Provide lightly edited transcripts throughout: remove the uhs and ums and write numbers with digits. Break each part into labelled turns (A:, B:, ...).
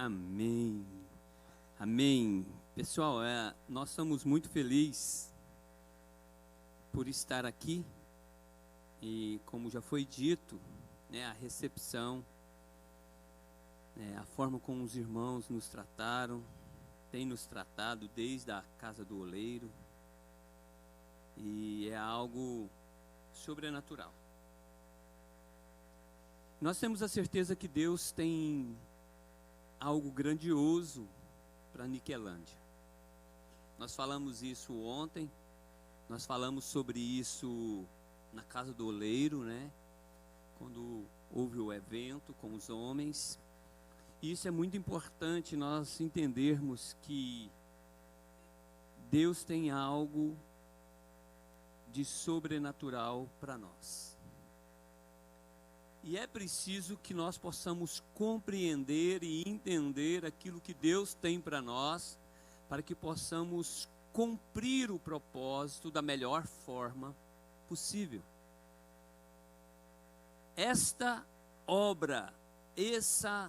A: Amém. Amém. Pessoal, nós estamos muito felizes por estar aqui e, como já foi dito, a recepção, a forma como os irmãos nos trataram, tem nos tratado desde a casa do oleiro, e é algo sobrenatural. Nós temos a certeza que Deus tem algo grandioso para Niquelândia. Nós falamos isso ontem, nós falamos sobre isso na casa do oleiro, quando houve o evento com os homens. E isso é muito importante nós entendermos que Deus tem algo de sobrenatural para nós. E é preciso que nós possamos compreender e entender aquilo que Deus tem para nós, para que possamos cumprir o propósito da melhor forma possível. Esta obra, esse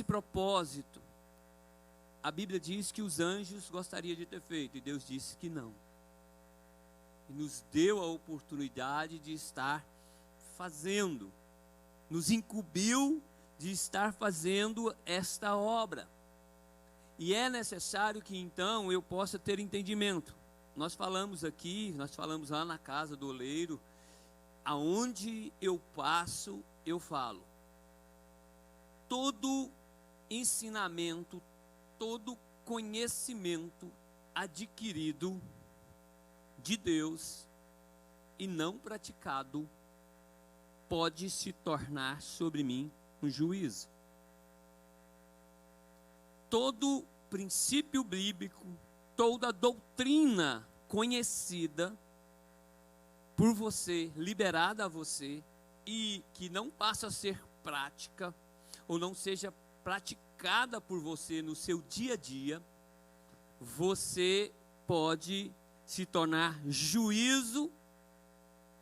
A: propósito, a Bíblia diz que os anjos gostariam de ter feito, e Deus disse que não. E nos deu a oportunidade de estar fazendo, nos incumbiu de estar fazendo esta obra. E é necessário que então eu possa ter entendimento. Nós falamos aqui, nós falamos lá na casa do oleiro, aonde eu passo, eu falo. Todo ensinamento, todo conhecimento adquirido de Deus e não praticado pode se tornar sobre mim um juízo. Todo princípio bíblico, toda doutrina conhecida por você, liberada a você, e que não passa a ser prática, ou não seja praticada por você no seu dia a dia, você pode se tornar juízo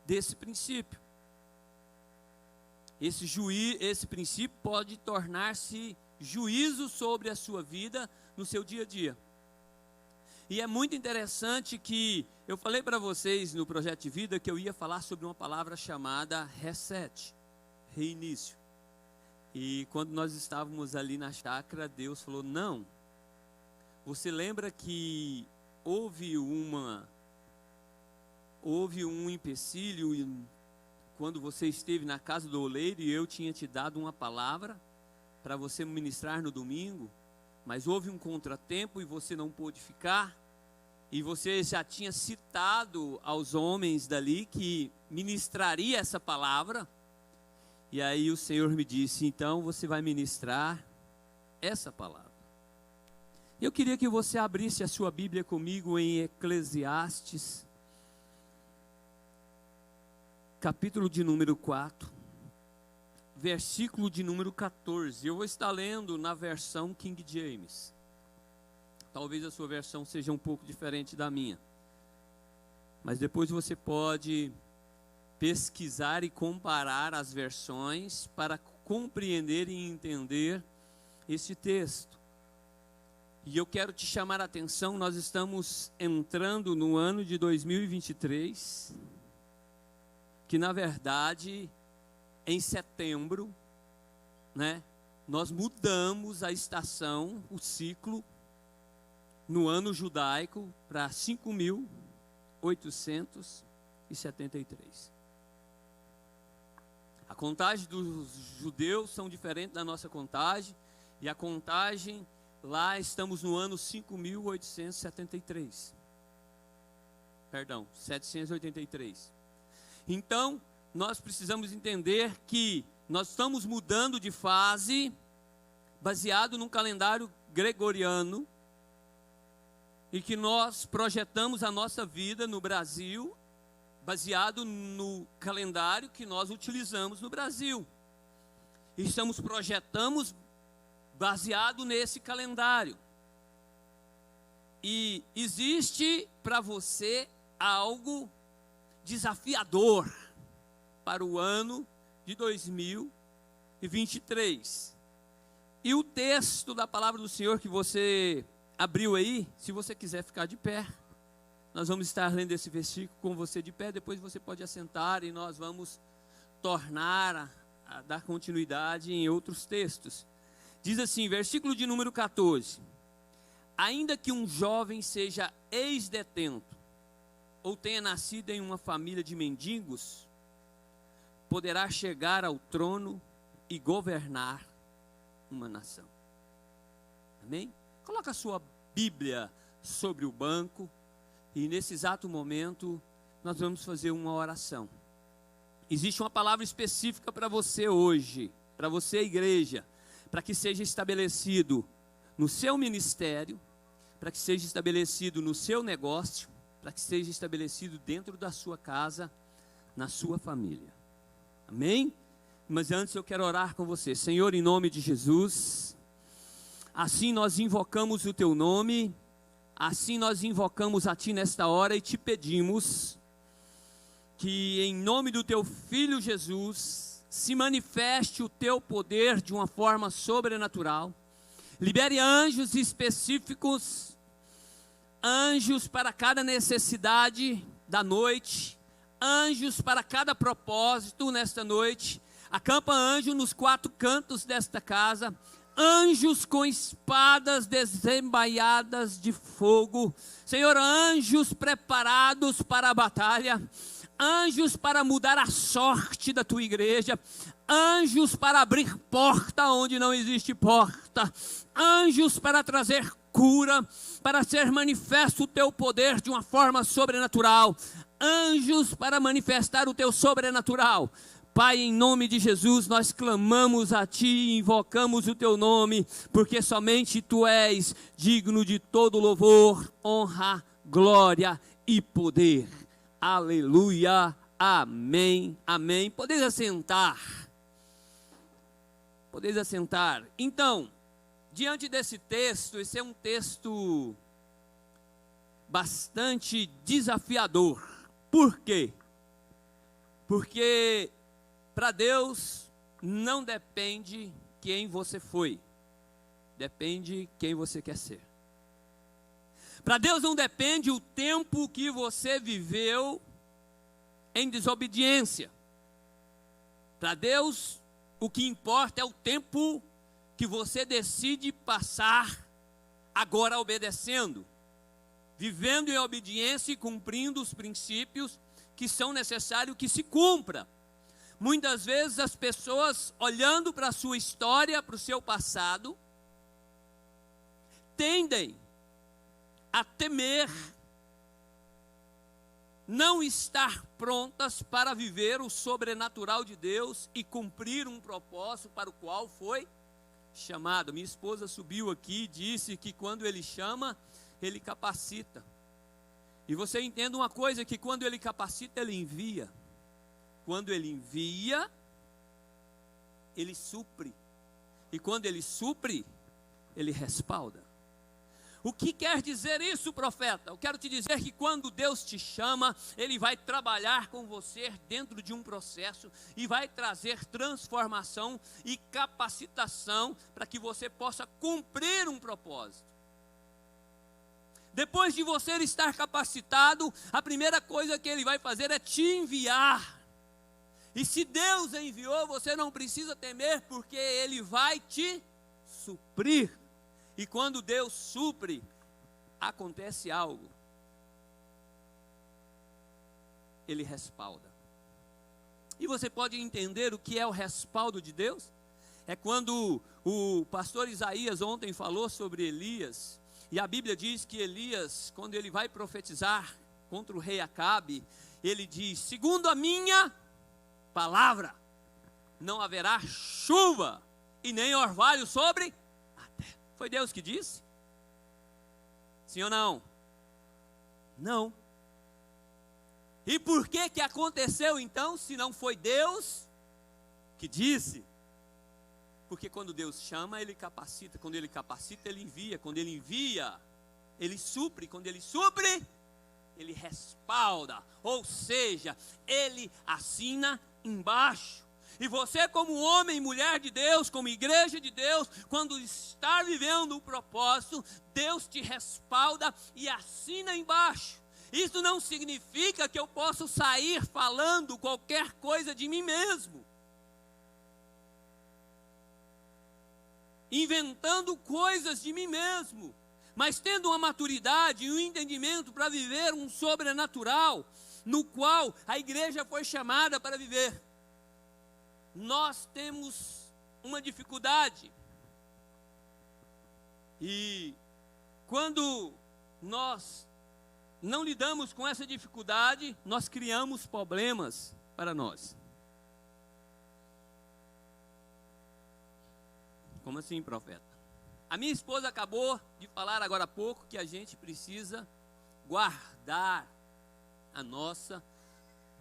A: desse princípio. Esse princípio pode tornar-se juízo sobre a sua vida no seu dia a dia. E é muito interessante que eu falei para vocês no projeto de vida que eu ia falar sobre uma palavra chamada reset, reinício. E quando nós estávamos ali na chácara, Deus falou: não, você lembra que houve um empecilho quando você esteve na casa do oleiro e eu tinha te dado uma palavra para você ministrar no domingo, mas houve um contratempo e você não pôde ficar, e você já tinha citado aos homens dali que ministraria essa palavra, e aí o Senhor me disse: então você vai ministrar essa palavra. Eu queria que você abrisse a sua Bíblia comigo em Eclesiastes, capítulo de número 4, versículo de número 14. Eu vou estar lendo na versão King James. Talvez a sua versão seja um pouco diferente da minha, mas depois você pode pesquisar e comparar as versões para compreender e entender esse texto. E eu quero te chamar a atenção, nós estamos entrando no ano de 2023, que na verdade, em setembro, nós mudamos a estação, o ciclo, no ano judaico para 5.873. A contagem dos judeus são diferentes da nossa contagem, e a contagem lá estamos no ano 5.873. Perdão, 783. Então, nós precisamos entender que nós estamos mudando de fase, baseado num calendário gregoriano, e que nós projetamos a nossa vida no Brasil, baseado no calendário que nós utilizamos no Brasil. E projetamos baseado nesse calendário. E existe para você algo desafiador para o ano de 2023. E o texto da palavra do Senhor que você abriu aí, se você quiser ficar de pé, nós vamos estar lendo esse versículo com você de pé, depois você pode assentar e nós vamos tornar a dar continuidade em outros textos. Diz assim, versículo de número 14: ainda que um jovem seja ex-detento, ou tenha nascido em uma família de mendigos, poderá chegar ao trono e governar uma nação. Amém? Coloca a sua Bíblia sobre o banco e nesse exato momento nós vamos fazer uma oração. Existe uma palavra específica para você hoje, para você, igreja, para que seja estabelecido no seu ministério, para que seja estabelecido no seu negócio, para que seja estabelecido dentro da sua casa, na sua família. Amém? Mas antes eu quero orar com você. Senhor, em nome de Jesus, assim nós invocamos o teu nome, assim nós invocamos a ti nesta hora e te pedimos que em nome do teu Filho Jesus, se manifeste o teu poder de uma forma sobrenatural. Libere anjos específicos, anjos para cada necessidade da noite, anjos para cada propósito nesta noite. Acampa anjo nos 4 cantos desta casa, anjos com espadas desembainhadas de fogo. Senhor, anjos preparados para a batalha, anjos para mudar a sorte da tua igreja, anjos para abrir porta onde não existe porta, anjos para trazer cura, para ser manifesto o teu poder de uma forma sobrenatural, anjos para manifestar o teu sobrenatural. Pai, em nome de Jesus, nós clamamos a Ti e invocamos o Teu nome, porque somente Tu és digno de todo louvor, honra, glória e poder. Aleluia, amém, amém. Podeis assentar. Podeis assentar. Então, diante desse texto, esse é um texto bastante desafiador. Por quê? Porque para Deus não depende quem você foi, depende quem você quer ser. Para Deus não depende o tempo que você viveu em desobediência. Para Deus, o que importa é o tempo que você decide passar agora obedecendo, vivendo em obediência e cumprindo os princípios que são necessários que se cumpra. Muitas vezes as pessoas, olhando para a sua história, para o seu passado, tendem a temer, não estar prontas para viver o sobrenatural de Deus e cumprir um propósito para o qual foi chamado. Minha esposa subiu aqui e disse que quando Ele chama, Ele capacita. E você entende uma coisa, que quando Ele capacita, Ele envia. Quando Ele envia, Ele supre. E quando Ele supre, Ele respalda. O que quer dizer isso, profeta? Eu quero te dizer que quando Deus te chama, Ele vai trabalhar com você dentro de um processo e vai trazer transformação e capacitação para que você possa cumprir um propósito. Depois de você estar capacitado, a primeira coisa que Ele vai fazer é te enviar. E se Deus enviou, você não precisa temer, porque Ele vai te suprir. E quando Deus supre, acontece algo. Ele respalda. E você pode entender o que é o respaldo de Deus? É quando o pastor Isaías ontem falou sobre Elias, e a Bíblia diz que Elias, quando ele vai profetizar contra o rei Acabe, ele diz: segundo a minha palavra, não haverá chuva e nem orvalho sobre a terra. Foi Deus que disse? Sim ou não? Não. E por que que aconteceu então, se não foi Deus que disse? Porque quando Deus chama, Ele capacita. Quando Ele capacita, Ele envia. Quando Ele envia, Ele supre. Quando Ele supre, Ele respalda. Ou seja, Ele assina embaixo. E você, como homem e mulher de Deus, como igreja de Deus, quando está vivendo o propósito, Deus te respalda e assina embaixo. Isso não significa que eu posso sair falando qualquer coisa de mim mesmo, inventando coisas de mim mesmo, mas tendo uma maturidade e um entendimento para viver um sobrenatural, no qual a igreja foi chamada para viver. Nós temos uma dificuldade, e quando nós não lidamos com essa dificuldade, nós criamos problemas para nós. Como assim, profeta? A minha esposa acabou de falar agora há pouco que a gente precisa guardar a nossa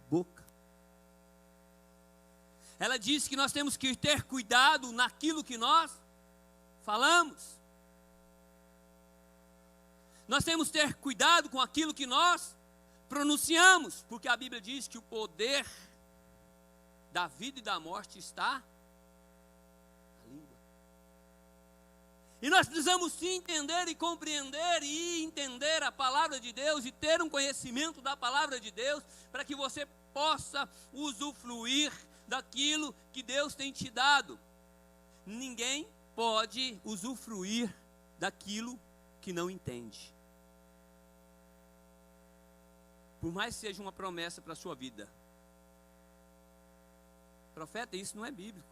A: boca. Ela disse que nós temos que ter cuidado naquilo que nós falamos. Nós temos que ter cuidado com aquilo que nós pronunciamos, porque a Bíblia diz que o poder da vida e da morte está na língua. E nós precisamos sim entender e compreender e entender a palavra de Deus e ter um conhecimento da palavra de Deus, para que você possa usufruir daquilo que Deus tem te dado. Ninguém pode usufruir daquilo que não entende. Por mais que seja uma promessa para a sua vida. Profeta, isso não é bíblico.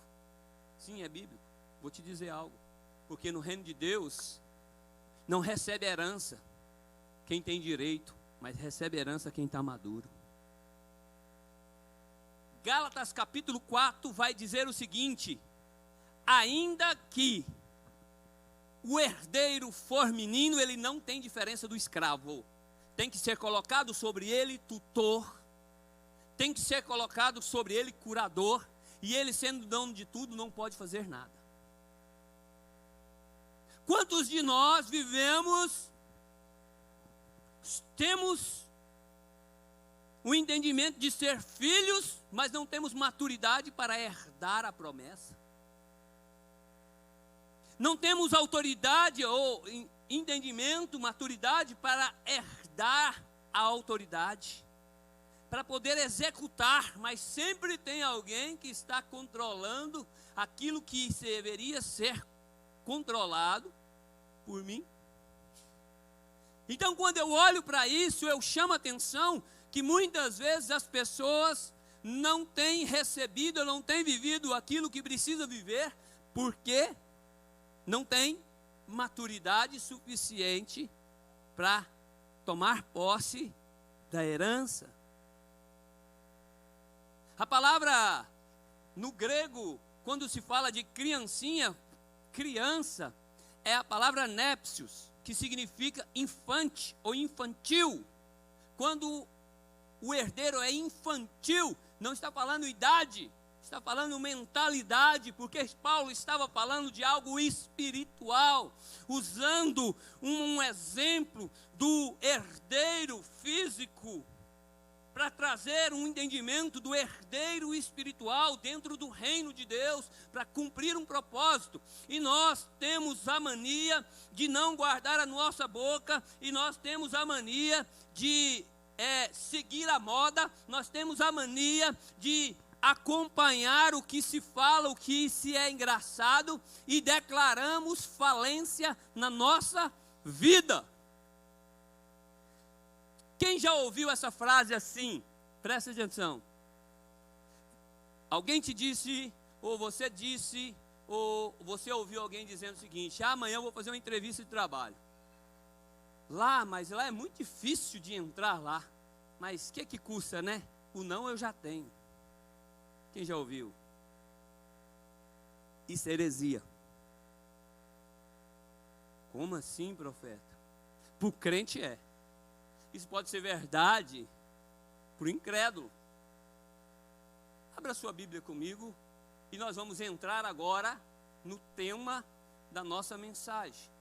A: Sim, é bíblico. Vou te dizer algo. Porque no reino de Deus, não recebe herança quem tem direito, mas recebe herança quem está maduro. Gálatas capítulo 4 vai dizer o seguinte: ainda que o herdeiro for menino, ele não tem diferença do escravo. Tem que ser colocado sobre ele tutor, tem que ser colocado sobre ele curador, e ele, sendo dono de tudo, não pode fazer nada. Quantos de nós temos o entendimento de ser filhos, mas não temos maturidade para herdar a promessa? Não temos autoridade ou entendimento, maturidade para herdar a autoridade, para poder executar, mas sempre tem alguém que está controlando aquilo que deveria ser controlado por mim. Então, quando eu olho para isso, eu chamo a atenção que muitas vezes as pessoas não têm recebido, não têm vivido aquilo que precisa viver, porque não tem maturidade suficiente para tomar posse da herança. A palavra no grego, quando se fala de criancinha, criança, é a palavra népsios, que significa infante ou infantil. Quando o herdeiro é infantil, não está falando idade, está falando mentalidade, porque Paulo estava falando de algo espiritual, usando um exemplo do herdeiro físico, para trazer um entendimento do herdeiro espiritual dentro do reino de Deus, para cumprir um propósito. E nós temos a mania de não guardar a nossa boca, e nós temos a mania de seguir a moda, nós temos a mania de acompanhar o que se fala, o que se é engraçado, e declaramos falência na nossa vida. Quem já ouviu essa frase assim? Presta atenção. Alguém te disse, ou você ouviu alguém dizendo o seguinte: amanhã eu vou fazer uma entrevista de trabalho. Mas lá é muito difícil de entrar lá. Mas o que custa, né? O não eu já tenho. Quem já ouviu? Isso é heresia. Como assim, profeta? Para o crente é. Isso pode ser verdade para o incrédulo. Abra sua Bíblia comigo e nós vamos entrar agora no tema da nossa mensagem,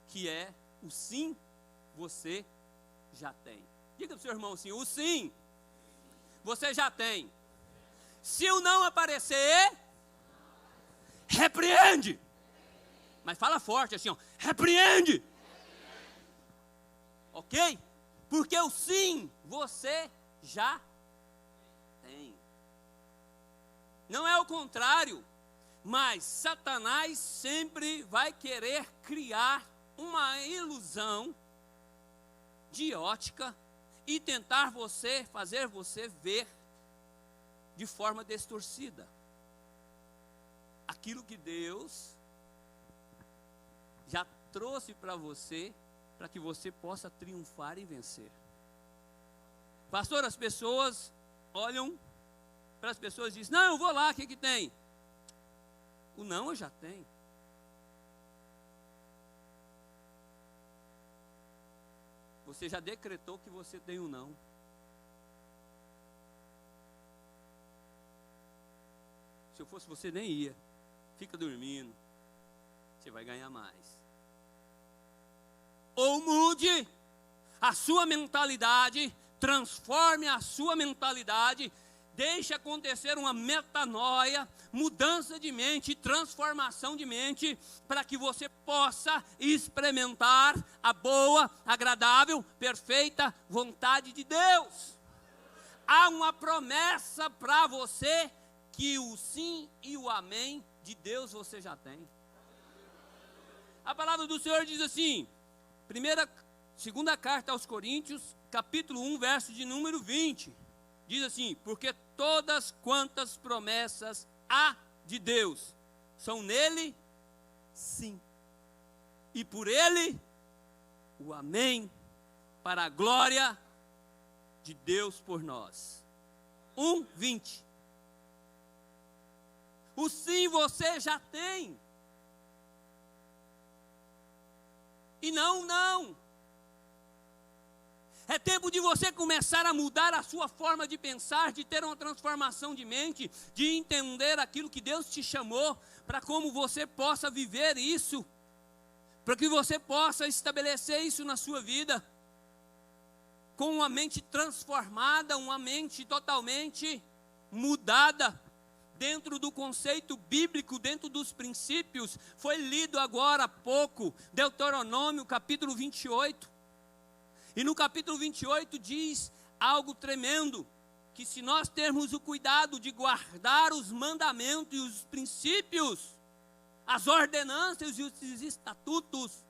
A: que é o sim você já tem. Diga para o seu irmão assim: o sim você já tem. Se o não aparecer, repreende. Mas fala forte assim, ó, repreende. Ok? Porque o sim, você já tem. Não é o contrário. Mas Satanás sempre vai querer criar uma ilusão de ótica e tentar fazer você ver de forma distorcida aquilo que Deus já trouxe para você, para que você possa triunfar e vencer. Pastor, as pessoas olham para as pessoas e dizem, não, eu vou lá, o que tem? O não eu já tenho. Você já decretou que você tem o não. Se eu fosse você, nem ia. Fica dormindo. Você vai ganhar mais. Ou mude a sua mentalidade, transforme a sua mentalidade, deixe acontecer uma metanoia, mudança de mente, transformação de mente, para que você possa experimentar a boa, agradável, perfeita vontade de Deus. Há uma promessa para você, que o sim e o amém de Deus você já tem. A palavra do Senhor diz assim, segunda carta aos Coríntios, capítulo 1, verso de número 20. Diz assim, porque todas quantas promessas há de Deus, são nele, sim. E por ele, o amém, para a glória de Deus por nós. 1:20. O sim você já tem. E não. É tempo de você começar a mudar a sua forma de pensar, de ter uma transformação de mente, de entender aquilo que Deus te chamou, para como você possa viver isso, para que você possa estabelecer isso na sua vida, com uma mente transformada, uma mente totalmente mudada, dentro do conceito bíblico, dentro dos princípios. Foi lido agora há pouco, Deuteronômio capítulo 28, e no capítulo 28 diz algo tremendo, que se nós termos o cuidado de guardar os mandamentos e os princípios, as ordenanças e os estatutos,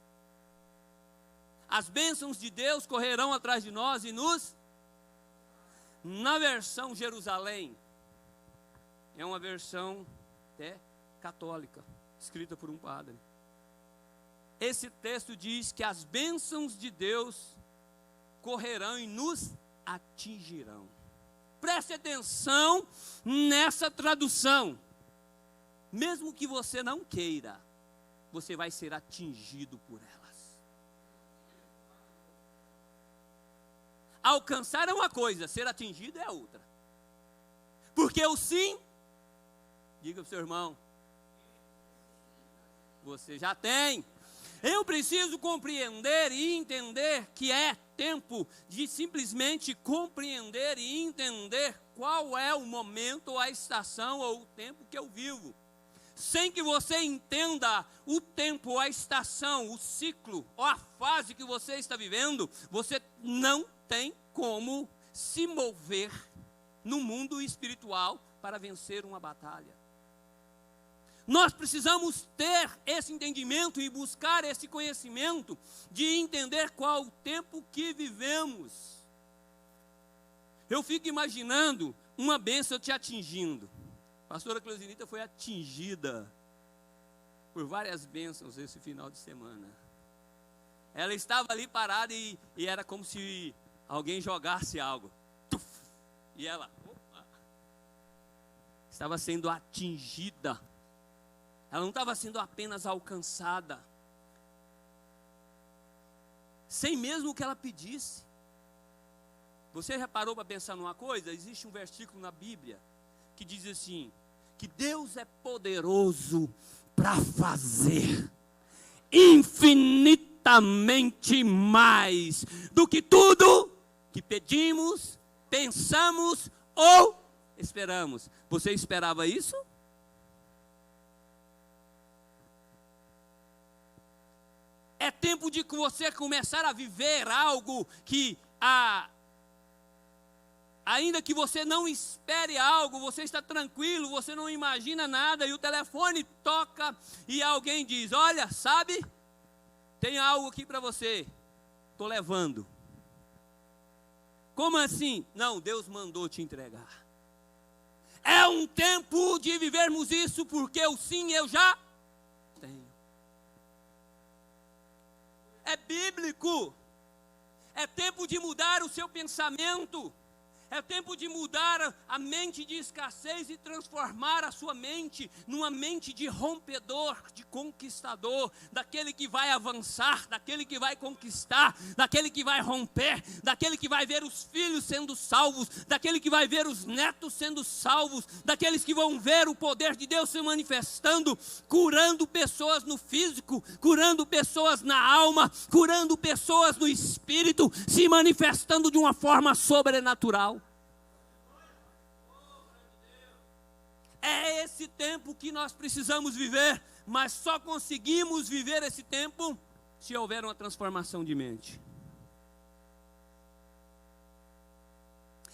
A: as bênçãos de Deus correrão atrás de nós e nos... Na versão Jerusalém, é uma versão até católica, escrita por um padre. Esse texto diz que as bênçãos de Deus correrão e nos atingirão. Preste atenção nessa tradução. Mesmo que você não queira, você vai ser atingido por elas. Alcançar é uma coisa, ser atingido é outra. Porque o sim, diga para o seu irmão, você já tem. Eu preciso compreender e entender que é tempo de simplesmente compreender e entender qual é o momento, ou a estação, ou o tempo que eu vivo. Sem que você entenda o tempo, a estação, o ciclo, ou a fase que você está vivendo, você não tem como se mover no mundo espiritual para vencer uma batalha. Nós precisamos ter esse entendimento e buscar esse conhecimento de entender qual o tempo que vivemos. Eu fico imaginando uma bênção te atingindo. A pastora Cleusinita foi atingida por várias bênçãos esse final de semana. Ela estava ali parada e era como se alguém jogasse algo. Tuf! E ela estava sendo atingida. Ela não estava sendo apenas alcançada, sem mesmo que ela pedisse. Você já parou para pensar numa coisa? Existe um versículo na Bíblia que diz assim, que Deus é poderoso para fazer infinitamente mais do que tudo que pedimos, pensamos ou esperamos. Você esperava isso? É tempo de você começar a viver algo que, ainda que você não espere algo, você está tranquilo, você não imagina nada, e o telefone toca e alguém diz: olha, sabe, tem algo aqui para você, estou levando. Como assim? Não, Deus mandou te entregar. É um tempo de vivermos isso, porque o sim eu já tenho. É bíblico. É tempo de mudar o seu pensamento. É tempo de mudar a mente de escassez e transformar a sua mente numa mente de rompedor, de conquistador, daquele que vai avançar, daquele que vai conquistar, daquele que vai romper, daquele que vai ver os filhos sendo salvos, daquele que vai ver os netos sendo salvos, daqueles que vão ver o poder de Deus se manifestando, curando pessoas no físico, curando pessoas na alma, curando pessoas no espírito, se manifestando de uma forma sobrenatural. É esse tempo que nós precisamos viver, mas só conseguimos viver esse tempo se houver uma transformação de mente.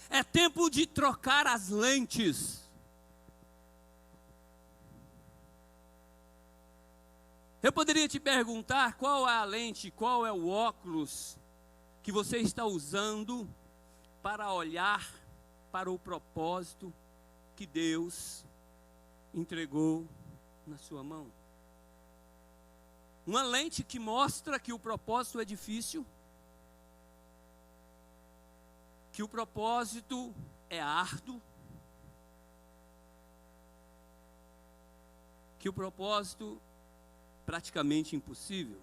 A: É tempo de trocar as lentes. Eu poderia te perguntar qual é a lente, qual é o óculos que você está usando para olhar para o propósito que Deus entregou na sua mão. Uma lente que mostra que o propósito é difícil, que o propósito é árduo, que o propósito é praticamente impossível.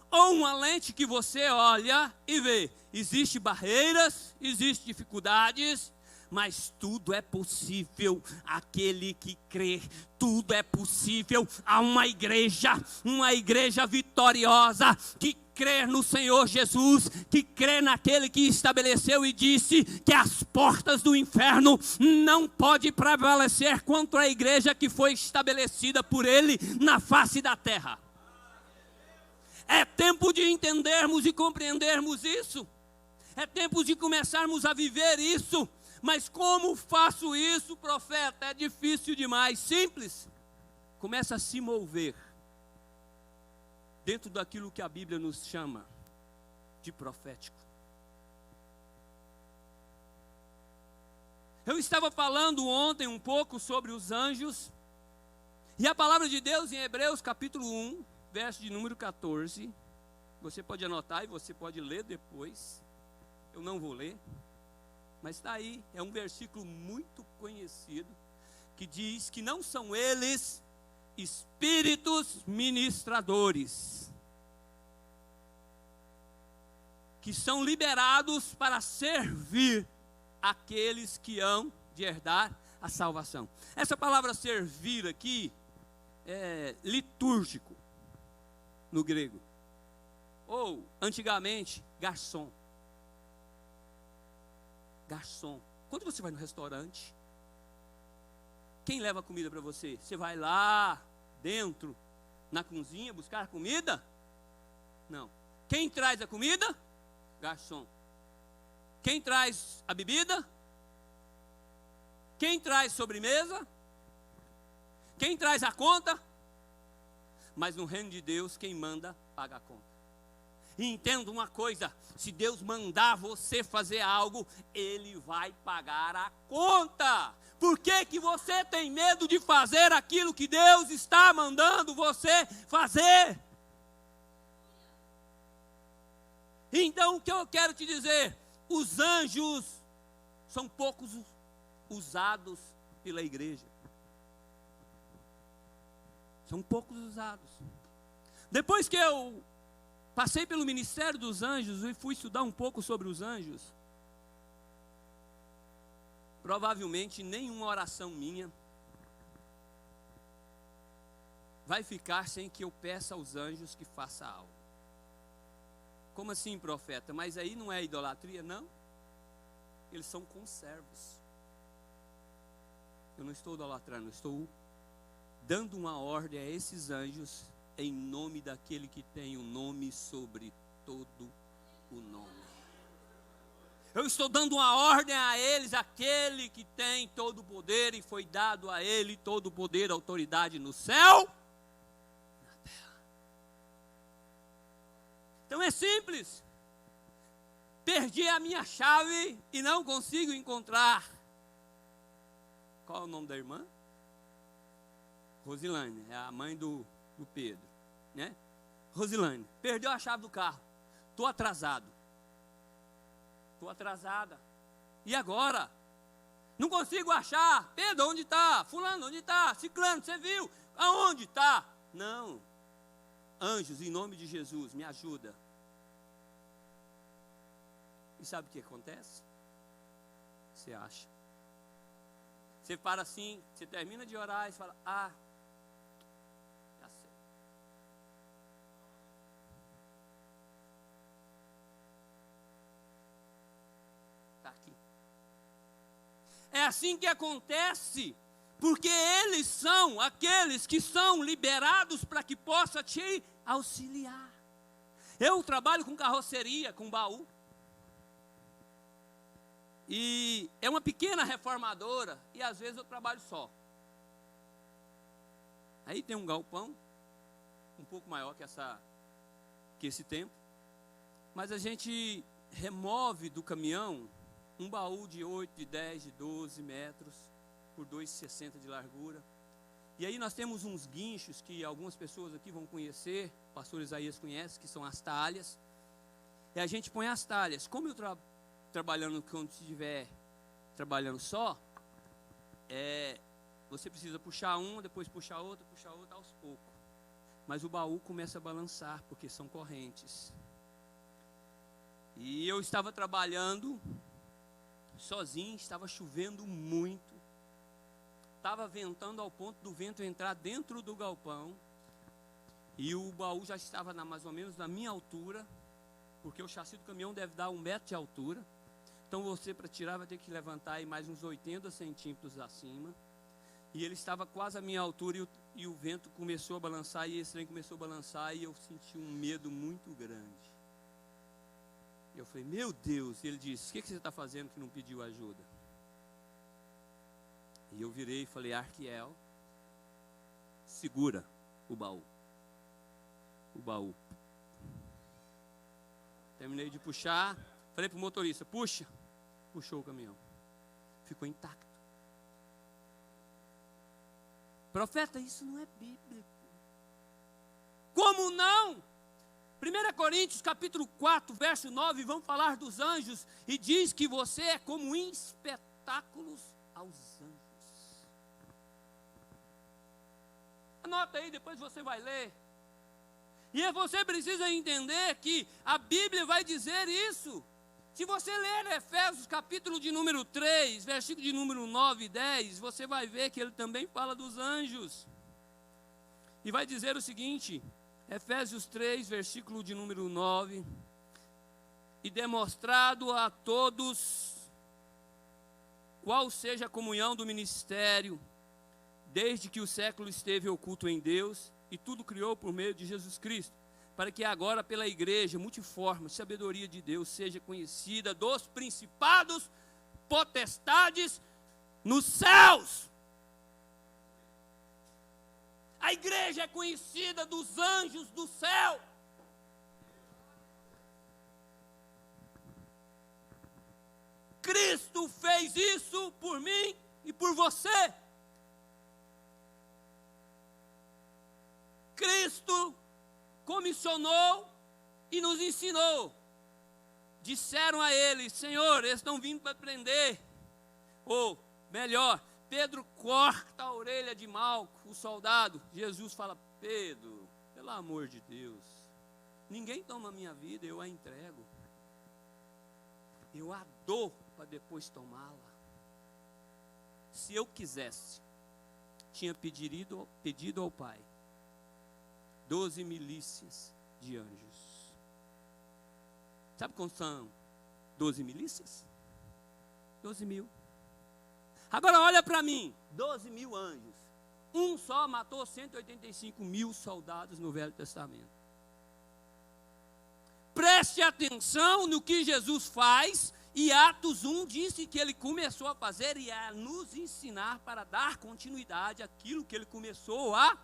A: Ou uma lente que você olha e vê, existem barreiras, existem dificuldades, mas tudo é possível àquele que crê, tudo é possível a uma igreja vitoriosa, que crê no Senhor Jesus, que crê naquele que estabeleceu e disse que as portas do inferno não podem prevalecer contra a igreja que foi estabelecida por Ele na face da terra. É tempo de entendermos e compreendermos isso, é tempo de começarmos a viver isso. Mas como faço isso, profeta? É difícil demais. Simples. Começa a se mover dentro daquilo que a Bíblia nos chama de profético. Eu estava falando ontem um pouco sobre os anjos, e a palavra de Deus em Hebreus capítulo 1, verso de número 14, você pode anotar e você pode ler depois, eu não vou ler. Mas está aí, é um versículo muito conhecido, que diz que não são eles espíritos ministradores, que são liberados para servir aqueles que hão de herdar a salvação. Essa palavra servir aqui é litúrgico no grego, ou antigamente garçom. Garçom. Quando você vai no restaurante, quem leva comida para você? Você vai lá dentro, na cozinha, buscar comida? Não. Quem traz a comida? Garçom. Quem traz a bebida? Quem traz sobremesa? Quem traz a conta? Mas no reino de Deus, quem manda, paga a conta. E entenda uma coisa, se Deus mandar você fazer algo, Ele vai pagar a conta. Por que que você tem medo de fazer aquilo que Deus está mandando você fazer? Então o que eu quero te dizer, os anjos são poucos usados pela igreja. São poucos usados. Depois que eu passei pelo ministério dos anjos e fui estudar um pouco sobre os anjos, provavelmente nenhuma oração minha vai ficar sem que eu peça aos anjos que faça algo. Como assim, profeta? Mas aí não é idolatria, não? eles são conservos. Eu não estou idolatrando, eu estou dando uma ordem a esses anjos em nome daquele que tem o nome sobre todo o nome. Eu estou dando uma ordem a eles, aquele que tem todo o poder, e foi dado a ele todo o poder, autoridade no céu, na terra. Então é simples. Perdi a minha chave e não consigo encontrar. Qual é o nome da irmã? Rosilane, é a mãe do Pedro, né? Rosilane, perdeu a chave do carro. Estou atrasado. Estou atrasada. E agora? Não consigo achar. Pedro, onde está? Fulano, onde está? Ciclano, você viu? Aonde está? Não. Anjos, em nome de Jesus, me ajuda. E sabe o que acontece? Você acha. Você para assim, você termina de orar e fala, já sei. Está aqui. É assim que acontece, porque eles são aqueles que são liberados para que possa te auxiliar. Eu trabalho com carroceria, com baú. E é uma pequena reformadora, e às vezes eu trabalho só. Aí tem um galpão, um pouco maior que esse tempo. Mas a gente remove do caminhão um baú de 8, de 10, de 12 metros, por 2,60 de largura. E aí nós temos uns guinchos que algumas pessoas aqui vão conhecer, o pastor Isaías conhece, que são as talhas. E a gente põe as talhas. Como eu trabalhando, quando se estiver trabalhando só, você precisa puxar uma, depois puxar outra aos poucos. Mas o baú começa a balançar, porque são correntes. E eu estava trabalhando sozinho, estava chovendo muito, estava ventando ao ponto do vento entrar dentro do galpão, e o baú já estava mais ou menos na minha altura, porque o chassi do caminhão deve dar 1 metro de altura. Então você, para tirar, vai ter que levantar aí mais uns 80 centímetros acima. E ele estava quase à minha altura, e o vento começou a balançar, e esse trem começou a balançar, e eu senti um medo muito grande. Eu falei, meu Deus. E ele disse, o que você está fazendo que não pediu ajuda? E eu virei e falei, Arquiel, segura o baú. O baú. Terminei de puxar. Falei para o motorista, puxa. Puxou o caminhão. Ficou intacto. Profeta, isso não é bíblico. Como não? 1 Coríntios capítulo 4, verso 9, vamos falar dos anjos. E diz que você é como espetáculos aos anjos. Anota aí, depois você vai ler. E você precisa entender que a Bíblia vai dizer isso. Se você ler Efésios capítulo de número 3, versículo de número 9 e 10, você vai ver que ele também fala dos anjos. E vai dizer o seguinte, Efésios 3, versículo de número 9, e demonstrado a todos qual seja a comunhão do ministério, desde que o século esteve oculto em Deus, e tudo criou por meio de Jesus Cristo, para que agora pela igreja multiforme, a sabedoria de Deus seja conhecida dos principados, potestades nos céus. A igreja é conhecida dos anjos do céu. Cristo fez isso por mim e por você. Cristo comissionou e nos ensinou. Disseram a ele, Senhor, eles estão vindo para prender. Ou, melhor, Pedro corta a orelha de Malco, o soldado. Jesus fala, Pedro, pelo amor de Deus, ninguém toma a minha vida, eu a entrego. Eu a dou para depois tomá-la. Se eu quisesse, tinha pedido ao Pai 12 milícias de anjos. Sabe quantos são 12 milícias? 12 mil. Agora olha para mim, 12 mil anjos. Um só matou 185 mil soldados no Velho Testamento. Preste atenção no que Jesus faz, e Atos 1 disse que ele começou a fazer e a nos ensinar para dar continuidade àquilo que ele começou a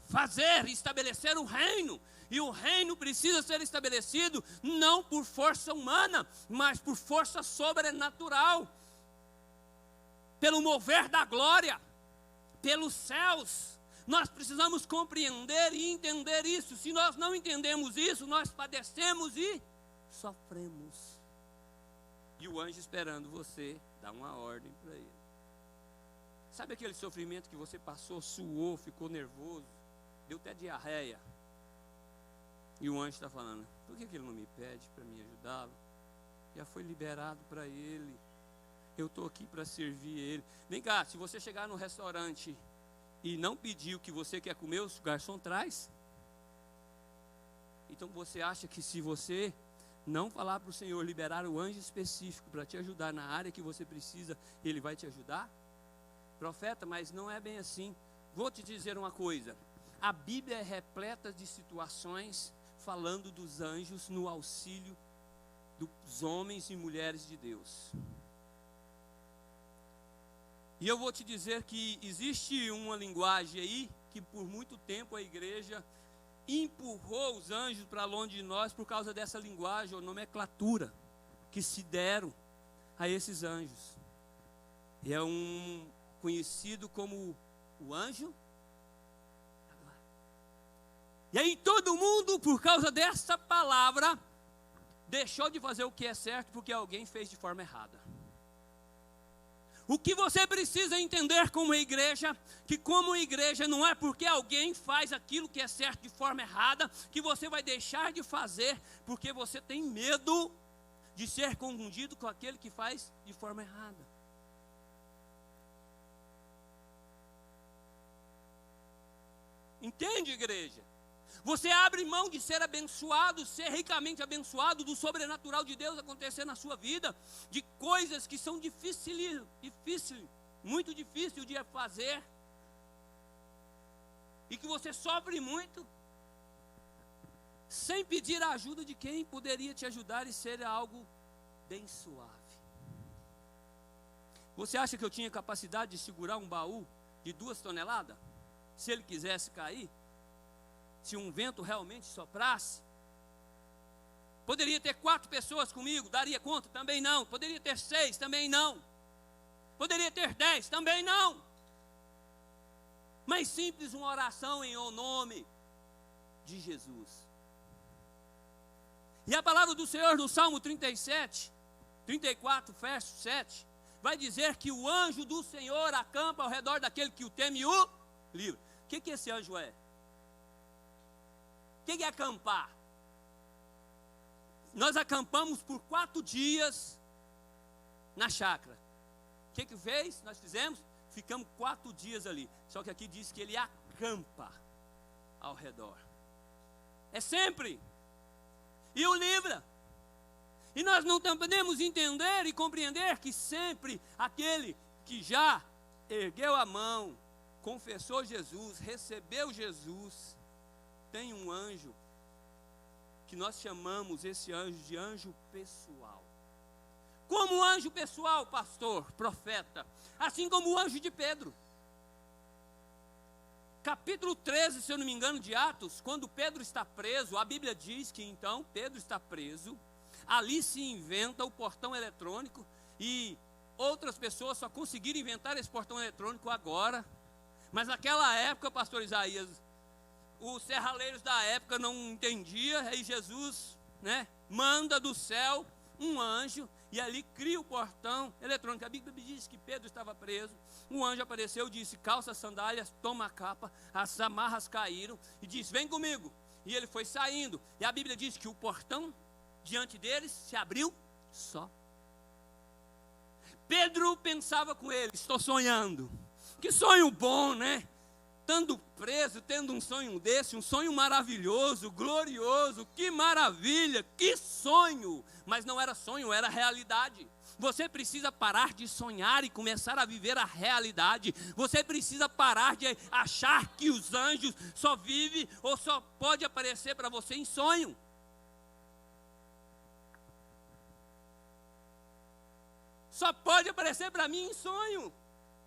A: fazer, estabelecer o reino. E o reino precisa ser estabelecido não por força humana, mas por força sobrenatural, pelo mover da glória, pelos céus. Nós precisamos compreender e entender isso. Se nós não entendemos isso, nós padecemos e sofremos. E o anjo esperando você dar uma ordem para ele. Sabe aquele sofrimento que você passou, suou, ficou nervoso, deu até diarreia? E o anjo está falando, por que ele não me pede para me ajudá-lo? Já foi liberado para ele. Eu estou aqui para servir ele. Vem cá, se você chegar no restaurante e não pedir o que você quer comer, o garçom traz. Então você acha que se você não falar para o Senhor, liberar o anjo específico para te ajudar na área que você precisa, ele vai te ajudar? Profeta, mas não é bem assim. Vou te dizer uma coisa. A Bíblia é repleta de situações falando dos anjos no auxílio dos homens e mulheres de Deus. E eu vou te dizer que existe uma linguagem aí que por muito tempo a igreja empurrou os anjos para longe de nós por causa dessa linguagem ou nomenclatura que se deram a esses anjos. E é um conhecido como o anjo. E aí todo mundo, por causa dessa palavra, deixou de fazer o que é certo porque alguém fez de forma errada. O que você precisa entender como igreja, que como igreja não é porque alguém faz aquilo que é certo de forma errada, que você vai deixar de fazer, porque você tem medo de ser confundido com aquele que faz de forma errada. Entende, igreja? Você abre mão de ser abençoado, ser ricamente abençoado, do sobrenatural de Deus acontecer na sua vida, de coisas que são difíceis, muito difícil de fazer, e que você sofre muito, sem pedir a ajuda de quem poderia te ajudar e ser algo bem suave. Você acha que eu tinha capacidade de segurar um baú de 2 toneladas? Se ele quisesse cair? Se um vento realmente soprasse? Poderia ter 4 pessoas comigo, daria conta? Também não. Poderia ter 6? Também não. Poderia ter 10? Também não. Mas simples uma oração em o nome de Jesus. E a palavra do Senhor no Salmo 34, verso 7, vai dizer que o anjo do Senhor acampa ao redor daquele que o teme e o livra. O que esse anjo é? O que é acampar? Nós acampamos por 4 dias na chácara. O que fez? Nós fizemos? Ficamos 4 dias ali. Só que aqui diz que ele acampa ao redor. É sempre. E o livra. E nós não podemos entender e compreender que sempre aquele que já ergueu a mão, confessou Jesus, recebeu Jesus, tem um anjo, que nós chamamos esse anjo de anjo pessoal. Como anjo pessoal, pastor, profeta, assim como o anjo de Pedro. Capítulo 13, se eu não me engano, de Atos, quando Pedro está preso, a Bíblia diz que então Pedro está preso, ali se inventa o portão eletrônico, e outras pessoas só conseguiram inventar esse portão eletrônico agora, mas naquela época, pastor Isaías, os serraleiros da época não entendiam, aí Jesus, manda do céu um anjo, e ali cria o portão eletrônico. A Bíblia diz que Pedro estava preso, um anjo apareceu, disse, calça as sandálias, toma a capa, as amarras caíram, e disse, vem comigo, e ele foi saindo, e a Bíblia diz que o portão diante deles se abriu só. Pedro pensava com ele, estou sonhando, que sonho bom, Estando preso, tendo um sonho desse, um sonho maravilhoso, glorioso, que maravilha, que sonho. Mas não era sonho, era realidade. Você precisa parar de sonhar e começar a viver a realidade. Você precisa parar de achar que os anjos só vivem ou só pode aparecer para você em sonho. Só pode aparecer para mim em sonho.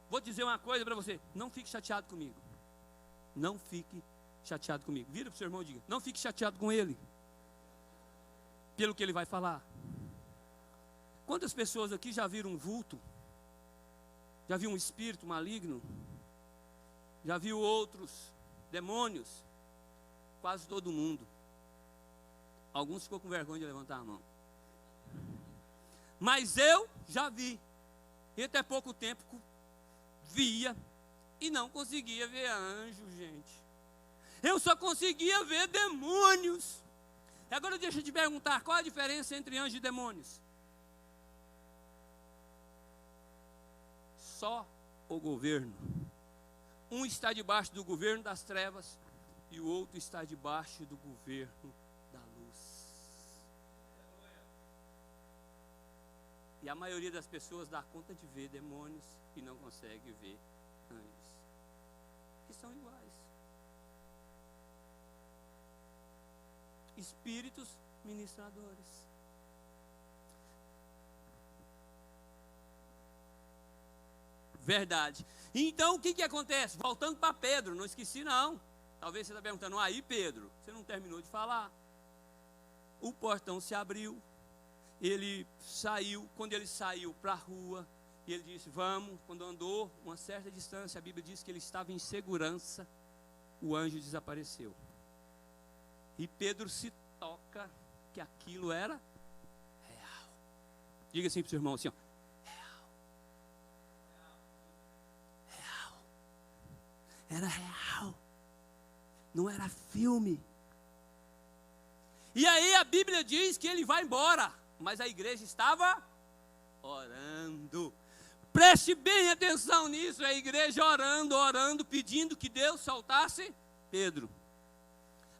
A: Vou dizer uma coisa para você, não fique chateado comigo. Não fique chateado comigo. Vira para o seu irmão e diga, não fique chateado com ele. Pelo que ele vai falar. Quantas pessoas aqui já viram um vulto? Já viu um espírito maligno? Já viu outros demônios? Quase todo mundo. Alguns ficou com vergonha de levantar a mão. Mas eu já vi. E até pouco tempo via e não conseguia ver anjo, gente. Eu só conseguia ver demônios. Agora deixa eu te perguntar, qual a diferença entre anjos e demônios? Só o governo. Um está debaixo do governo das trevas e o outro está debaixo do governo da luz. E a maioria das pessoas dá conta de ver demônios e não consegue ver anjos, que são iguais. Espíritos ministradores. Verdade. Então o que acontece? Voltando para Pedro, não esqueci não. Talvez você está perguntando, aí Pedro, você não terminou de falar. O portão se abriu, ele saiu, quando ele saiu para a rua, e ele disse, vamos, quando andou uma certa distância, a Bíblia diz que ele estava em segurança, o anjo desapareceu. E Pedro se toca que aquilo era real. Diga assim para o seu irmão assim, ó. Era real, não era filme. E aí a Bíblia diz que ele vai embora, mas a igreja estava orando. Preste bem atenção nisso, a igreja orando, pedindo que Deus soltasse Pedro.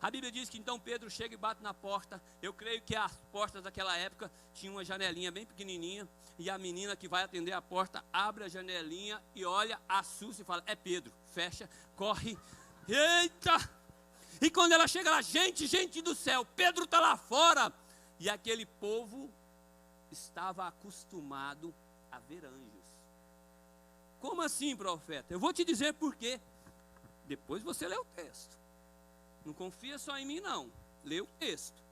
A: A Bíblia diz que então Pedro chega e bate na porta. Eu creio que as portas daquela época tinham uma janelinha bem pequenininha. E a menina que vai atender a porta abre a janelinha e olha, assusta e fala, é Pedro. Fecha, corre. Eita! E quando ela chega lá, gente do céu, Pedro está lá fora. E aquele povo estava acostumado a ver anjos. Como assim, profeta? Eu vou te dizer por quê. Depois você lê o texto. Não confia só em mim, não. Lê o texto.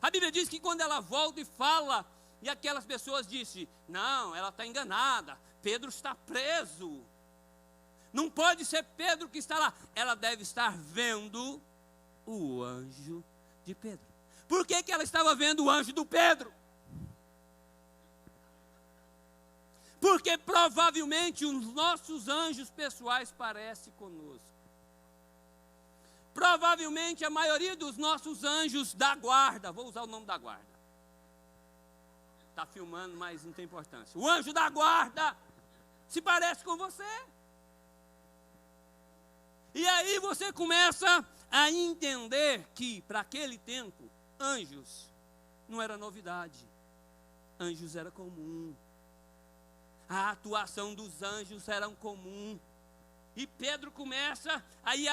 A: A Bíblia diz que quando ela volta e fala, e aquelas pessoas dizem, não, ela está enganada, Pedro está preso. Não pode ser Pedro que está lá. Ela deve estar vendo o anjo de Pedro. Por que ela estava vendo o anjo do Pedro? Porque provavelmente os nossos anjos pessoais parecem conosco. Provavelmente a maioria dos nossos anjos da guarda, vou usar o nome da guarda. Está filmando, mas não tem importância. O anjo da guarda se parece com você. E aí você começa a entender que para aquele tempo, anjos não era novidade. Anjos era comum. A atuação dos anjos era comum. E Pedro começa, aí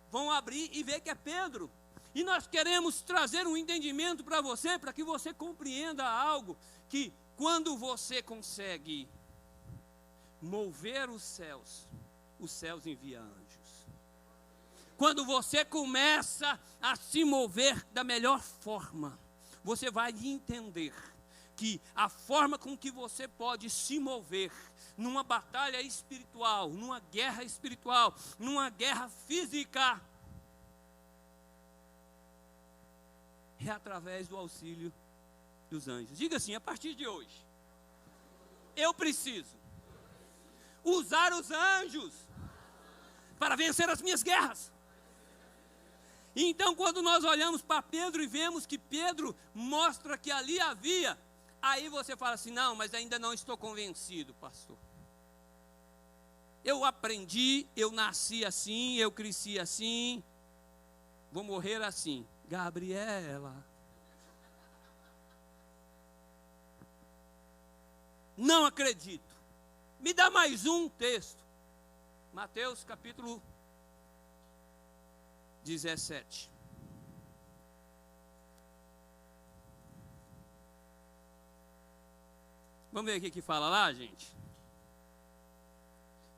A: vão abrir e ver que é Pedro. E nós queremos trazer um entendimento para você, para que você compreenda algo, que quando você consegue mover os céus enviam anjos. Quando você começa a se mover da melhor forma, você vai entender que a forma com que você pode se mover numa batalha espiritual, numa guerra física, é através do auxílio dos anjos. Diga assim, a partir de hoje, eu preciso usar os anjos para vencer as minhas guerras. Então, quando nós olhamos para Pedro e vemos que Pedro mostra que ali havia, aí você fala assim, não, mas ainda não estou convencido, pastor. Eu aprendi, eu nasci assim, eu cresci assim, vou morrer assim. Gabriela. Não acredito. Me dá mais um texto. Mateus capítulo 17. Vamos ver o que fala lá, gente.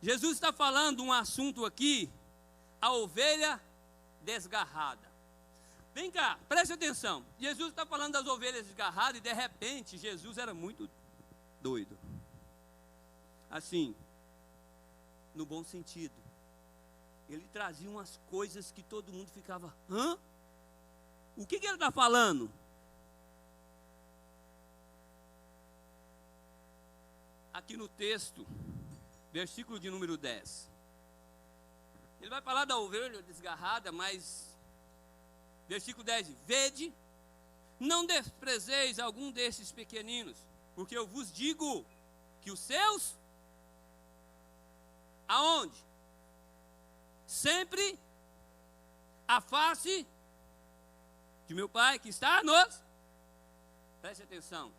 A: Jesus está falando um assunto aqui, a ovelha desgarrada. Vem cá, preste atenção. Jesus está falando das ovelhas desgarradas e de repente Jesus era muito doido. Assim, no bom sentido. Ele trazia umas coisas que todo mundo ficava, hã? O que ele está falando? Aqui no texto, versículo de número 10. Ele vai falar da ovelha desgarrada, mas versículo 10, vede, não desprezeis algum desses pequeninos, porque eu vos digo que os seus, aonde? Sempre a face de meu Pai que está nos, preste atenção,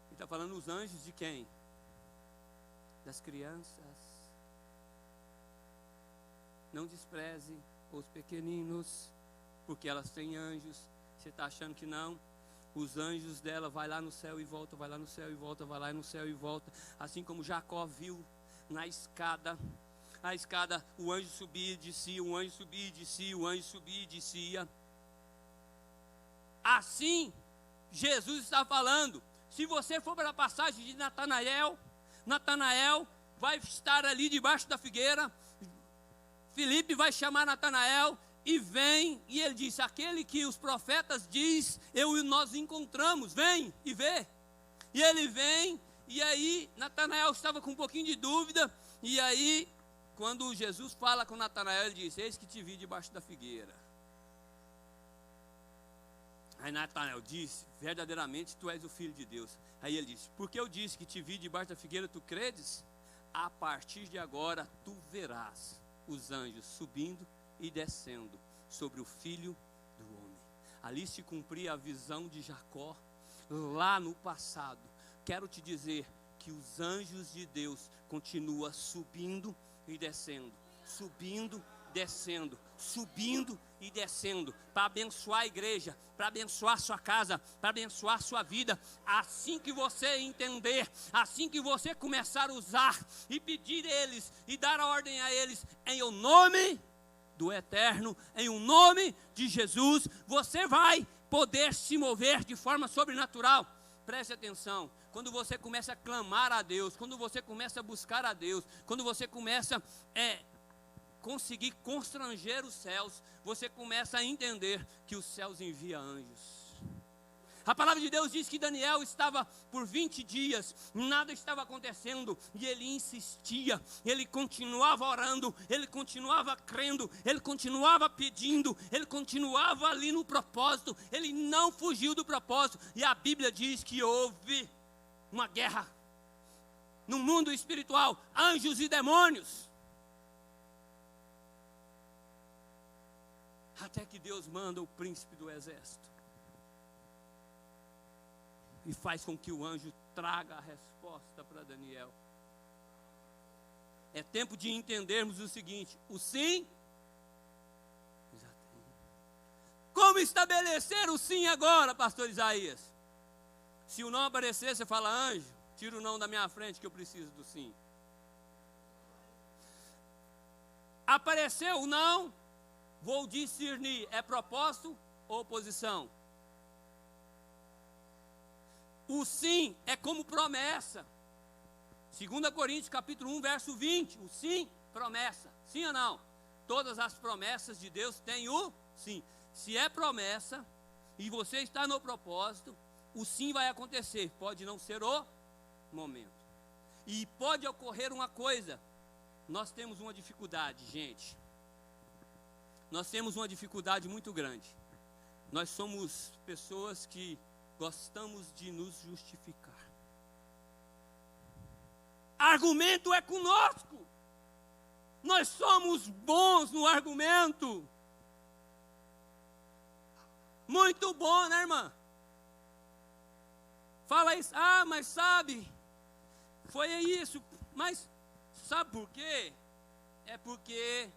A: ele está falando os anjos de quem? Das crianças. Não despreze os pequeninos, porque elas têm anjos. Você está achando que não? Os anjos dela vai lá no céu e volta, vai lá no céu e volta, vai lá no céu e volta. Assim como Jacó viu na escada, a escada, o anjo subia e descia, o anjo subia e descia, o anjo subia e descia. Assim, Jesus está falando. Se você for para a passagem de Natanael, Natanael vai estar ali debaixo da figueira. Filipe vai chamar Natanael e vem, e ele diz, aquele que os profetas diz, eu e nós encontramos, vem e vê. E ele vem, e aí Natanael estava com um pouquinho de dúvida, e aí, quando Jesus fala com Natanael, ele diz, eis que te vi debaixo da figueira. Aí Natanael disse, verdadeiramente tu és o Filho de Deus. Aí ele disse, porque eu disse que te vi debaixo da figueira, tu credes? A partir de agora tu verás os anjos subindo e descendo sobre o Filho do Homem. Ali se cumpria a visão de Jacó lá no passado. Quero te dizer que os anjos de Deus continuam subindo e descendo, subindo, descendo, subindo e descendo, para abençoar a igreja, para abençoar a sua casa, para abençoar a sua vida. Assim que você entender, assim que você começar a usar e pedir eles e dar a ordem a eles, em o nome do Eterno, em o nome de Jesus, você vai poder se mover de forma sobrenatural. Preste atenção, quando você começa a clamar a Deus, quando você começa a buscar a Deus, quando você começa conseguir constranger os céus, você começa a entender que os céus enviam anjos. A palavra de Deus diz que Daniel estava por 20 dias, nada estava acontecendo, e ele insistia, ele continuava orando, ele continuava crendo, ele continuava pedindo, ele continuava ali no propósito, ele não fugiu do propósito, e a Bíblia diz que houve uma guerra no mundo espiritual, anjos e demônios. Até que Deus manda o príncipe do exército e faz com que o anjo traga a resposta para Daniel. É tempo de entendermos o seguinte: o sim, já tem. Como estabelecer o sim agora, pastor Isaías? Se o não aparecer, você fala, anjo, tira o não da minha frente que eu preciso do sim. Apareceu o não, vou discernir, é propósito ou oposição? O sim é como promessa. 2 Coríntios capítulo 1, verso 20. O sim, promessa. Sim ou não? Todas as promessas de Deus têm o sim. Se é promessa e você está no propósito, o sim vai acontecer. Pode não ser o momento. E pode ocorrer uma coisa. Nós temos uma dificuldade, gente. Nós temos uma dificuldade muito grande. Nós somos pessoas que gostamos de nos justificar. Argumento é conosco. Nós somos bons no argumento. Muito bom, né, irmã? fala isso, ah, mas sabe, foi isso, mas sabe por quê? É porque,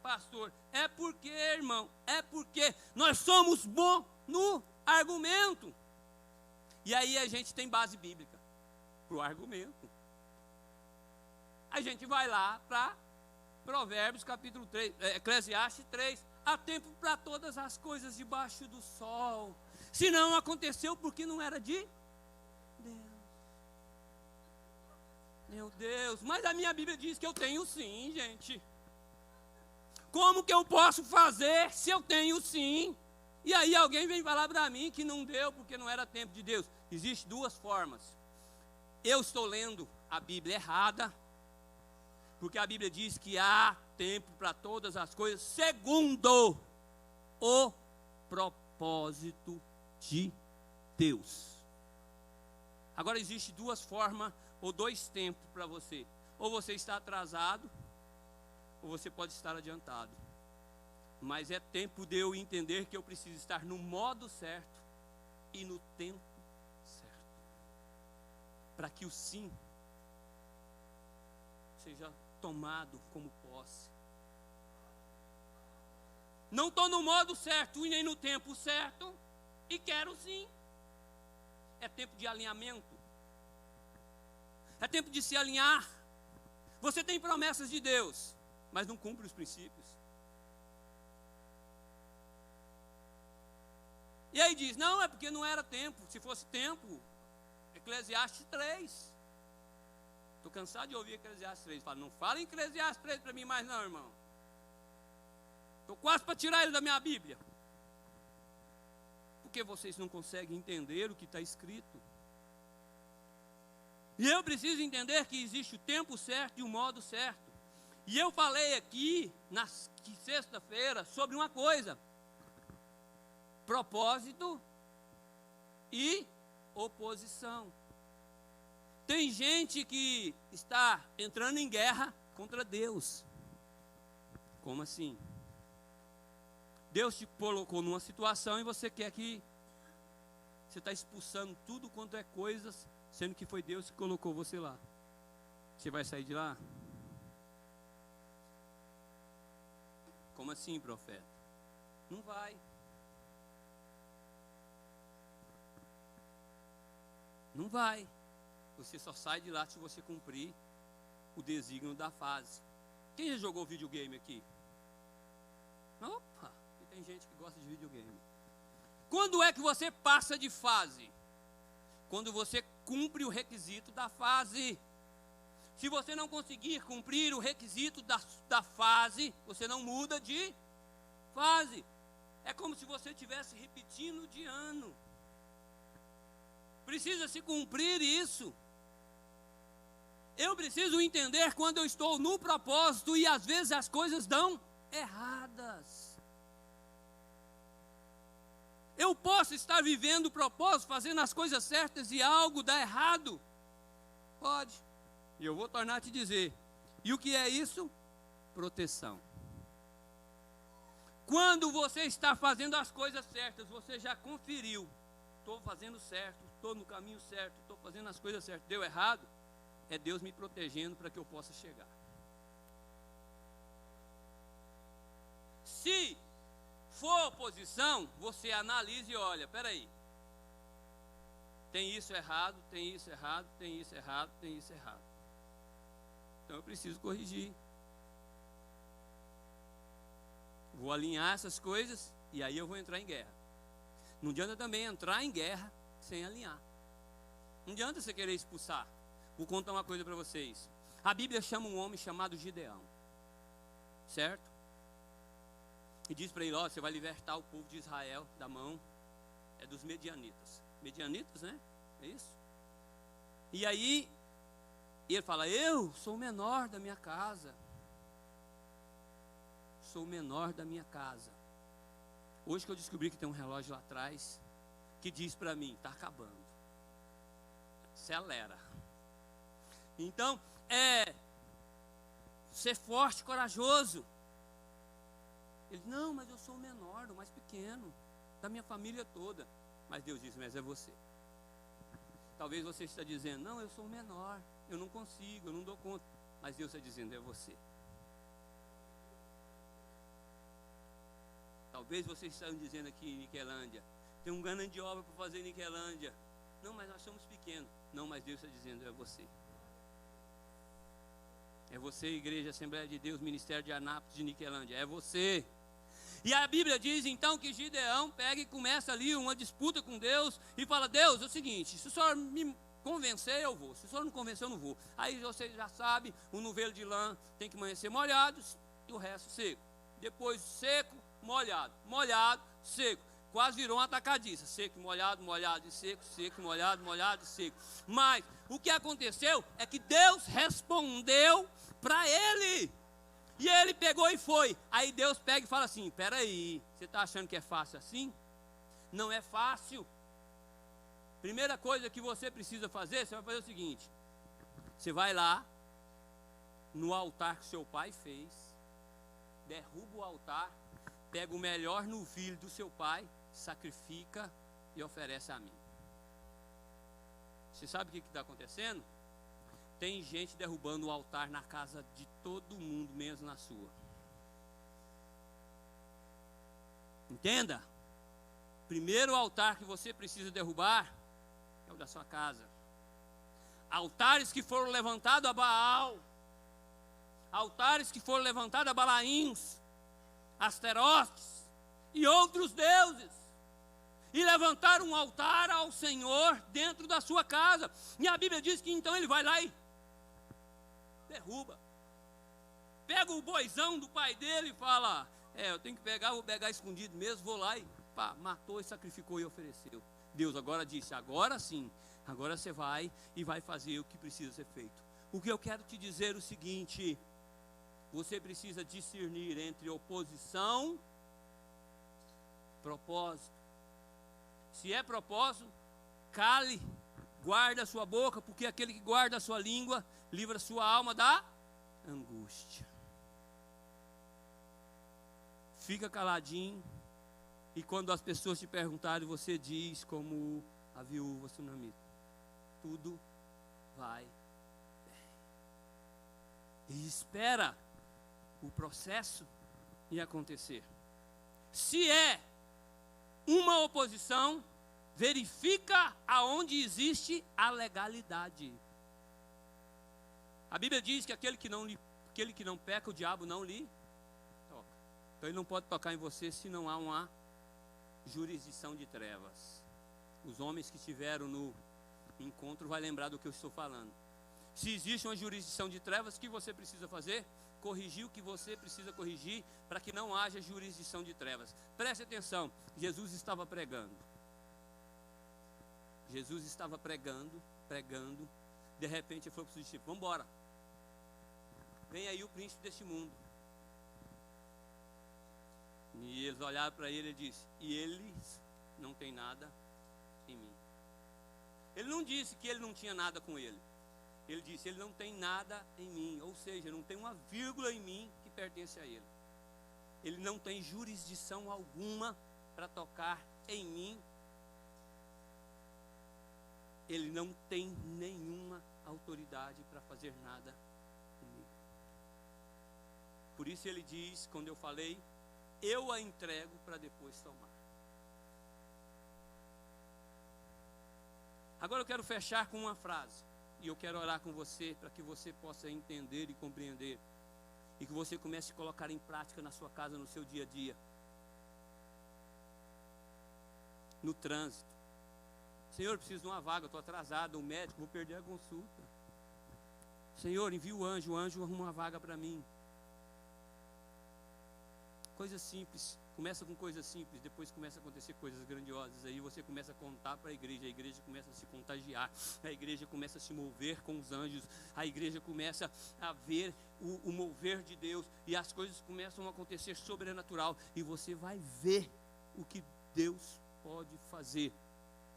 A: pastor, é porque, irmão, é porque nós somos bons no argumento. E aí a gente tem base bíblica para o argumento. A gente vai lá para Provérbios capítulo 3, Eclesiastes 3. Há tempo para todas as coisas debaixo do sol. Se não aconteceu porque não era de Deus. Meu Deus, mas a minha Bíblia diz que eu tenho sim, gente. Como que eu posso fazer se eu tenho sim? E aí alguém vem falar para mim que não deu porque não era tempo de Deus. Existem duas formas. Eu estou lendo a Bíblia errada, porque a Bíblia diz que há tempo para todas as coisas, segundo o propósito de Deus. Agora existe duas formas ou dois tempos para você. Ou você está atrasado, ou você pode estar adiantado. Mas é tempo de eu entender que eu preciso estar no modo certo e no tempo certo, para que o sim seja tomado como posse. Não estou no modo certo e nem no tempo certo, e quero sim. É tempo de alinhamento. É tempo de se alinhar. Você tem promessas de Deus, mas não cumpre os princípios. E aí diz, não, é porque não era tempo. Se fosse tempo, Eclesiastes 3. Estou cansado de ouvir Eclesiastes 3. Fala, não fala em Eclesiastes 3 para mim mais não, irmão. Estou quase para tirar ele da minha Bíblia. Porque vocês não conseguem entender o que está escrito. E eu preciso entender que existe o tempo certo e o modo certo. E eu falei aqui, na sexta-feira, sobre uma coisa. Propósito e oposição. Tem gente que está entrando em guerra contra Deus. Como assim? Deus te colocou numa situação e você quer que... Você está expulsando tudo quanto é coisas, sendo que foi Deus que colocou você lá. Você vai sair de lá? Como assim, profeta? Não vai. Não vai. Você só sai de lá se você cumprir o desígnio da fase. Quem já jogou videogame aqui? Opa, tem gente que gosta de videogame. Quando é que você passa de fase? Quando você cumpre o requisito da fase. Se você não conseguir cumprir o requisito da fase, você não muda de fase. É como se você estivesse repetindo de ano. Precisa se cumprir isso. Eu preciso entender quando eu estou no propósito e às vezes as coisas dão erradas. Eu posso estar vivendo o propósito, fazendo as coisas certas e algo dá errado? Pode. E eu vou tornar a te dizer. E o que é isso? Proteção. Quando você está fazendo as coisas certas, você já conferiu. Estou fazendo certo, estou no caminho certo, estou fazendo as coisas certas. Deu errado? É Deus me protegendo para que eu possa chegar. Se for oposição, você analisa e olha, peraí. Tem isso errado, tem isso errado, tem isso errado, tem isso errado. Então eu preciso corrigir. Vou alinhar essas coisas e aí eu vou entrar em guerra. Não adianta também entrar em guerra sem alinhar. Não adianta você querer expulsar. Vou contar uma coisa para vocês. A Bíblia chama um homem chamado Gideão. Certo? E diz para ele, ó, você vai libertar o povo de Israel da mão dos medianitas. Medianitas, né? É isso? E aí, ele fala, eu sou o menor da minha casa. Sou o menor da minha casa. Hoje que eu descobri que tem um relógio lá atrás, que diz para mim, está acabando. Acelera. Então, ser forte, corajoso. Ele, não, mas eu sou o menor, o mais pequeno. da minha família toda. Mas Deus disse, mas é você. Talvez você está dizendo, não, eu sou o menor, eu não consigo, eu não dou conta. Mas Deus está dizendo, é você. Talvez vocês estejam dizendo aqui em Niquelândia, tem um grande de obra para fazer em Niquelândia. Não, mas nós somos pequenos. Não, mas Deus está dizendo, é você. É você, Igreja Assembleia de Deus, Ministério de Anápolis de Niquelândia. É você. E a Bíblia diz então que Gideão pega e começa ali uma disputa com Deus e fala, Deus, é o seguinte, se o Senhor me convencer, eu vou. Se o Senhor não convencer, eu não vou. Aí você já sabe, o novelo de lã tem que amanhecer molhados e o resto seco. Depois seco, molhado, molhado, seco. Quase virou uma atacadiça, seco, molhado, molhado e seco, seco, molhado, molhado e seco. Mas o que aconteceu é que Deus respondeu para ele. E ele pegou e foi. Aí Deus pega e fala assim, peraí, você está achando que é fácil assim? Não é fácil. Primeira coisa que você precisa fazer, você vai fazer o seguinte. Você vai lá, no altar que seu pai fez, derruba o altar, pega o melhor novilho do seu pai, sacrifica e oferece a mim. Você sabe o que está acontecendo? Tem gente derrubando o altar na casa de todo mundo, menos na sua. Entenda? Primeiro altar que você precisa derrubar é o da sua casa. Altares que foram levantados a Baal, altares que foram levantados a Balaíns, Asterotes e outros deuses. E levantaram um altar ao Senhor dentro da sua casa. E a Bíblia diz que então ele vai lá e derruba. Pega o boizão do pai dele e fala, eu tenho que pegar, vou pegar escondido mesmo, vou lá e pá, matou e sacrificou e ofereceu. Deus agora disse, agora sim, agora você vai e vai fazer o que precisa ser feito. O que eu quero te dizer é o seguinte, você precisa discernir entre oposição e propósito. Se é propósito, cale, guarda a sua boca, porque aquele que guarda a sua língua, livra a sua alma da angústia. Fica caladinho, e quando as pessoas te perguntarem, você diz como a viúva sunamita, tudo vai bem. E espera o processo e acontecer. Se é uma oposição, verifica aonde existe a legalidade. A Bíblia diz que aquele que não peca, o diabo não lhe toca. Então ele não pode tocar em você se não há uma jurisdição de trevas. Os homens que estiveram no encontro vão lembrar do que eu estou falando. Se existe uma jurisdição de trevas, o que você precisa fazer? Corrigir o que você precisa corrigir para que não haja jurisdição de trevas. Preste atenção, Jesus estava pregando. Jesus estava pregando, de repente ele falou para os discípulos, vamos embora. Vem aí o príncipe deste mundo. E eles olharam para ele e disse, e eles não têm nada em mim. Ele não disse que ele não tinha nada com ele. Ele disse, ele não tem nada em mim, ou seja, não tem uma vírgula em mim que pertence a ele. Ele não tem jurisdição alguma para tocar em mim. Ele não tem nenhuma autoridade para fazer nada comigo. Por isso ele diz, quando eu falei, eu a entrego para depois tomar. Agora eu quero fechar com uma frase. E eu quero orar com você para que você possa entender e compreender. E que você comece a colocar em prática na sua casa, no seu dia a dia. No trânsito. Senhor, eu preciso de uma vaga, estou atrasado, o médico, vou perder a consulta. Senhor, envia o anjo arruma uma vaga para mim. Coisa simples. Começa com coisas simples, depois começa a acontecer coisas grandiosas. Aí você começa a contar para a igreja começa a se contagiar, a igreja começa a se mover com os anjos, a igreja começa a ver o mover de Deus, e as coisas começam a acontecer sobrenatural, e você vai ver o que Deus pode fazer,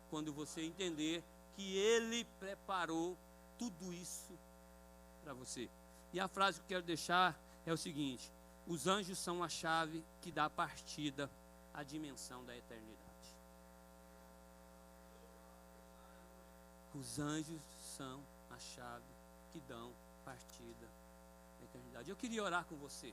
A: quando você entender que Ele preparou tudo isso para você. E a frase que eu quero deixar é o seguinte: os anjos são a chave que dá partida à dimensão da eternidade. Os anjos são a chave que dão partida à eternidade. Eu queria orar com você.